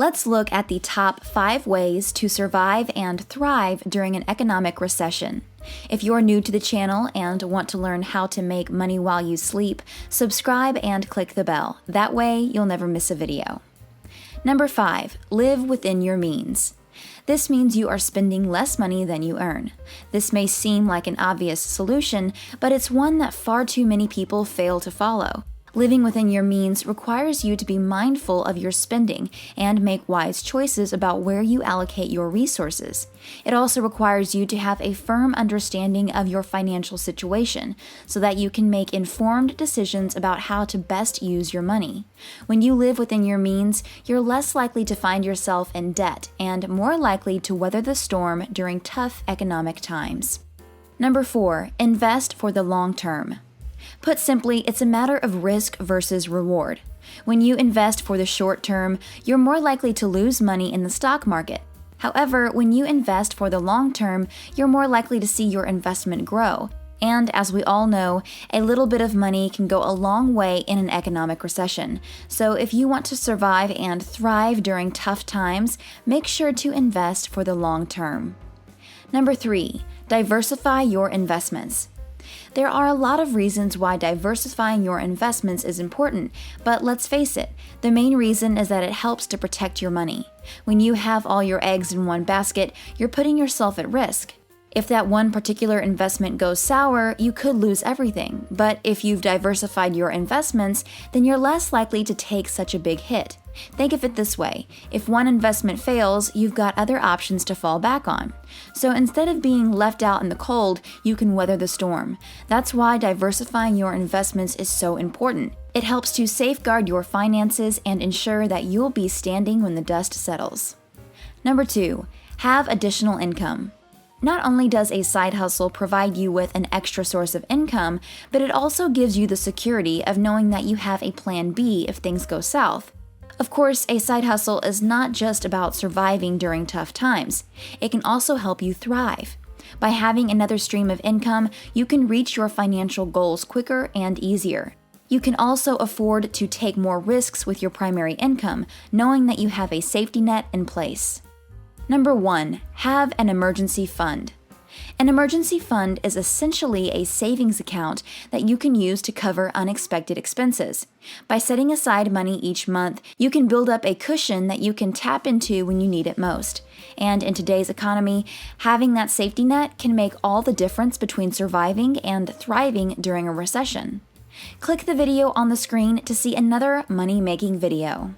Let's look at the top 5 ways to survive and thrive during an economic recession. If you're new to the channel and want to learn how to make money while you sleep, subscribe and click the bell. That way, you'll never miss a video. Number 5, live within your means. This means you are spending less money than you earn. This may seem like an obvious solution, but it's one that far too many people fail to follow. Living within your means requires you to be mindful of your spending and make wise choices about where you allocate your resources. It also requires you to have a firm understanding of your financial situation so that you can make informed decisions about how to best use your money. When you live within your means, you're less likely to find yourself in debt and more likely to weather the storm during tough economic times. Number 4, invest for the long term. Put simply, it's a matter of risk versus reward. When you invest for the short term, you're more likely to lose money in the stock market. However, when you invest for the long term, you're more likely to see your investment grow. And as we all know, a little bit of money can go a long way in an economic recession. So if you want to survive and thrive during tough times, make sure to invest for the long term. Number 3, diversify your investments. There are a lot of reasons why diversifying your investments is important, but let's face it, the main reason is that it helps to protect your money. When you have all your eggs in one basket, you're putting yourself at risk. If that one particular investment goes sour, you could lose everything, but if you've diversified your investments, then you're less likely to take such a big hit. Think of it this way, if one investment fails, you've got other options to fall back on. So instead of being left out in the cold, you can weather the storm. That's why diversifying your investments is so important. It helps to safeguard your finances and ensure that you'll be standing when the dust settles. Number 2, have additional income. Not only does a side hustle provide you with an extra source of income, but it also gives you the security of knowing that you have a plan B if things go south. Of course, a side hustle is not just about surviving during tough times. It can also help you thrive. By having another stream of income, you can reach your financial goals quicker and easier. You can also afford to take more risks with your primary income, knowing that you have a safety net in place. Number 1, have an emergency fund. An emergency fund is essentially a savings account that you can use to cover unexpected expenses. By setting aside money each month, you can build up a cushion that you can tap into when you need it most. And in today's economy, having that safety net can make all the difference between surviving and thriving during a recession. Click the video on the screen to see another money-making video.